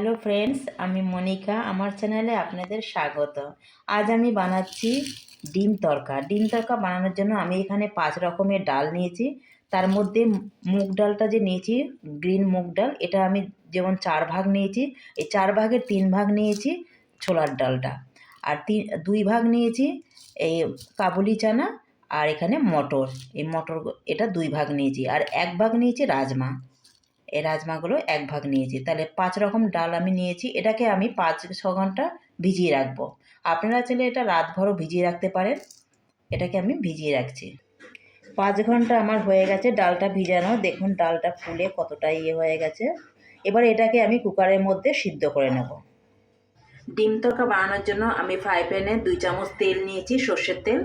Hello friends, আমি মনিকা। আমার চ্যানেলে আপনাদের স্বাগত। আজ আমি বানাচ্ছি ডিম তড়কা। ডিম তড়কা বানানোর জন্য আমি এখানে 5 রকমের ডাল নিয়েছি। তার মধ্যে মুগ ডালটা যে নিয়েছি, গ্রিন মুগ ডাল, এটা আমি যেমন 4 ভাগ নিয়েছি। এই 4 ভাগের 3 ভাগ নিয়েছি ছোলার ডালটা, আর 2 ভাগ নিয়েছি এই কাবুলি চানা, আর এখানে মটর। এই মটর এটা 2 ভাগ নিয়েছি, আর 1 ভাগ নিয়েছি রাজমা। এই রাজমাগুলো 1 ভাগ নিয়েছি। তাহলে 5 রকম ডাল আমি নিয়েছি। এটাকে আমি 5-6 ঘন্টা ভিজিয়ে রাখবো। আপনারা চাইলে এটা রাতভরও ভিজিয়ে রাখতে পারেন। এটাকে আমি ভিজিয়ে রাখছি। 5 ঘন্টা আমার হয়ে গেছে ডালটা ভিজানো। দেখুন ডালটা ফুলে কতটা হয়ে গেছে। এবার এটাকে আমি কুকারের মধ্যে সিদ্ধ করে নেব। ডিম তড়কা বানানোর জন্য আমি ফ্রাই প্যানে 2 চামচ তেল নিয়েছি, সর্ষের তেল।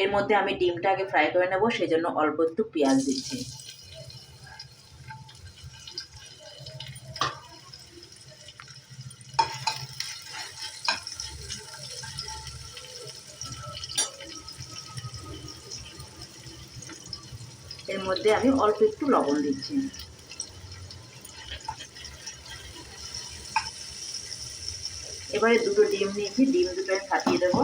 এর মধ্যে আমি ডিমটা আগে ফ্রাই করে নেব, সেজন্য অল্প একটু পেঁয়াজ দিচ্ছি। এর মধ্যে আমি অল্প একটু লবণ দিচ্ছি। এবারে 2টো ডিম নিয়েছি, ডিম দুটো আমি ফাটিয়ে দেবো।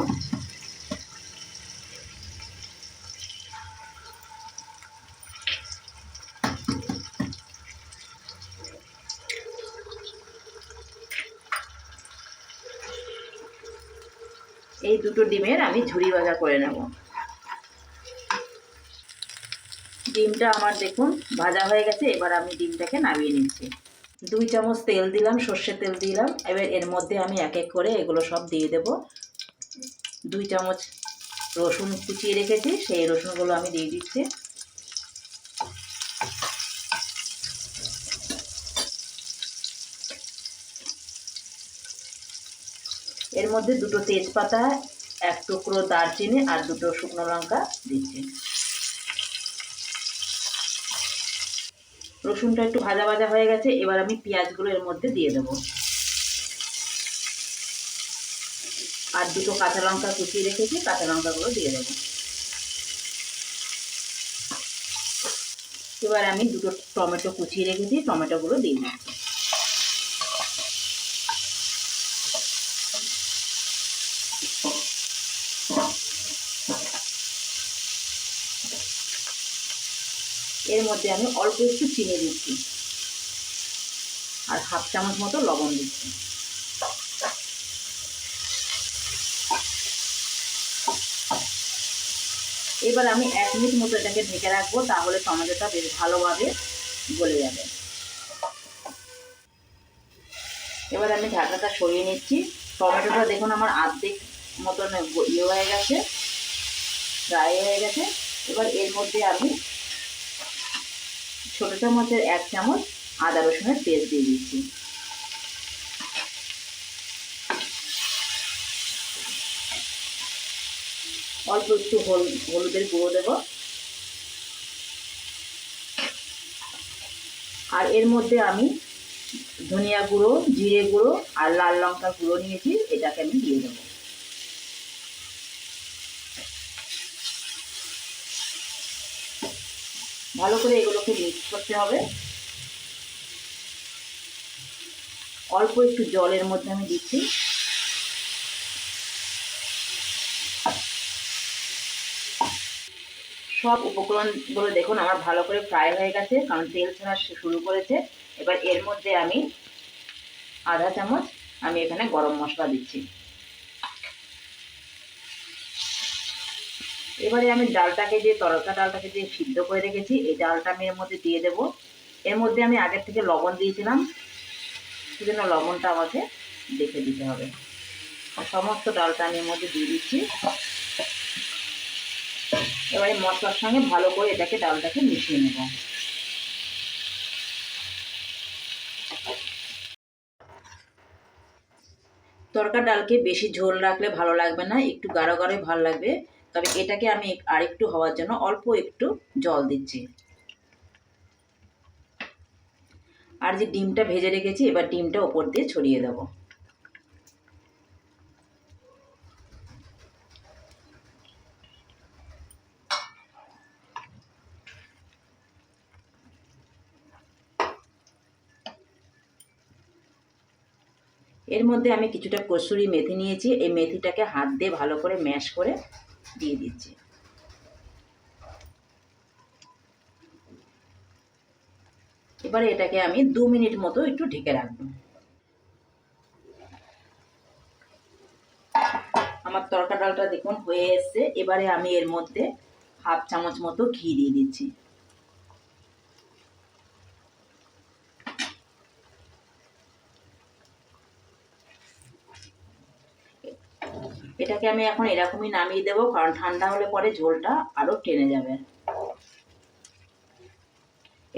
এই 2টো ডিমের আমি ঝুরি ভাজা করে নেব। ডিমটা আমার দেখুন ভাজা হয়ে গেছে। এবার আমি ডিমটাকে নামিয়ে নিচ্ছি। 2 চামচ তেল দিলাম, সর্ষের তেল দিলাম। এবার এর মধ্যে আমি এক এক করে এগুলো সব দিয়ে দেব। 2 চামচ রসুন কুচিয়ে রেখেছি, সেই রসুনগুলো আমি দিয়ে দিচ্ছি। এর মধ্যে 2টো তেজপাতা, 1 টুকরো দারচিনি আর 2টো শুকনো লঙ্কা দিচ্ছি। রসুনটা একটু ভাজা ভাজা হয়ে গেছে। এবার আমি পেঁয়াজগুলো এর মধ্যে দিয়ে দেবো, আর 2টো কাঁচা লঙ্কা কুচিয়ে রেখেছি, কাঁচা লঙ্কাগুলো দিয়ে দেবো। এবার আমি 2টো টমেটো কুচিয়ে রেখেছি, টমেটোগুলো দিয়ে দিচ্ছি। এর মধ্যে আমি অল্প একটু চিনি দিচ্ছি, আর 1/2 চামচ মতো লবণ দিচ্ছি। এবার আমি 1 মিনিট মতো এটাকে ঢেকে রাখবো, তাহলে টমেটোটা বেশ ভালোভাবে গলে যাবে। এবার আমি ঢাকাটা সরিয়ে নিচ্ছি। টমেটোটা দেখুন আমার অর্ধেক মতন হয়ে গেছে, ফ্রাই হয়ে গেছে। এবার এর মধ্যে আমি ছোট চামচের 1 চামচ আদা রসুনের পেস্ট দিয়ে দিচ্ছি। অল্প একটু হলুদের গুঁড়ো দেব, আর এর মধ্যে আমি ধনিয়া গুঁড়ো, জিরে গুঁড়ো আর লাল লঙ্কার গুঁড়ো নিয়েছি, এটাকে আমি দিয়ে দেবো। ভালো করে এগুলোকে মিক্স করতে হবে। অল্প একটু জলের মধ্যে আমি দিচ্ছি। সব উপকরণগুলো দেখুন আমার ভালো করে ফ্রাই হয়ে গেছে, কারণ তেল ছাড়া শুরু করেছে। এবার এর মধ্যে আমি আধা চামচ আমি এখানে গরম মশলা দিচ্ছি। এবারে আমি ডালটাকে যে সিদ্ধ করে রেখেছি, এই ডালটা আমি এর মধ্যে দিয়ে দেব। এর মধ্যে আমি আগের থেকে লবণ দিয়েছিলাম, সেজন্য লবণটা আমাকে দেখে দিতে হবে। সমস্ত ডালটা আমি এর মধ্যে দিয়ে দিচ্ছি। এবারে মশলার সঙ্গে ভালো করে ডালটাকে মিশিয়ে নেব। তরকা ডালকে বেশি ঝোল রাখলে ভালো লাগবে না, একটু গাঢ় গাঢ়ই ভালো লাগবে। তবে এটাকে আমি আরেকটু হওয়ার জন্য অল্প একটু জল দিচ্ছি। আর যে ডিমটা ভেজে রেখেছি, এবার ডিমটা ওপর দিয়ে ছড়িয়ে দেবো। এর মধ্যে আমি কিছুটা কসুরি মেথি নিয়েছি, এই মেথিটাকে হাত দিয়ে ভালো করে ম্যাশ করে দিয়ে দিচ্ছি। এবারে এটাকে আমি 2 মিনিট মতো একটু ঢেকে রাখবো। আমার তরকা ডালটা দেখুন হয়ে এসছে। এবারে আমি এর মধ্যে 1/2 চামচ মতো ঘি দিয়ে দিচ্ছি। এটাকে আমি এখন এরকমই নামিয়ে দেবো, কারণ ঠান্ডা হলে পরে ঝোলটা আরও টেনে যাবে।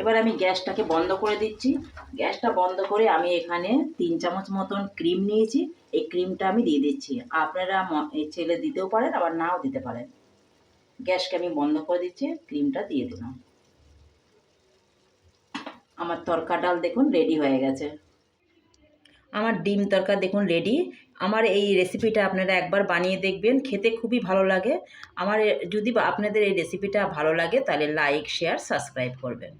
এবার আমি গ্যাসটাকে বন্ধ করে দিচ্ছি। গ্যাসটা বন্ধ করে আমি এখানে 3 চামচ মতন ক্রিম নিয়েছি, এই ক্রিমটা আমি দিয়ে দিচ্ছি। আপনারা ছেলে দিতেও পারেন, আবার নাও দিতে পারেন। গ্যাসকে আমি বন্ধ করে দিচ্ছি, ক্রিমটা দিয়ে দিলাম। আমার তরকা ডাল দেখুন রেডি হয়ে গেছে। আমার ডিম তরকা দেখুন রেডি। আমার এই রেসিপিটা আপনারা একবার বানিয়ে দেখবেন, খেতে খুবই ভালো লাগে। আমার যদি আপনাদের এই রেসিপিটা ভালো লাগে তাহলে লাইক, শেয়ার, সাবস্ক্রাইব করবেন।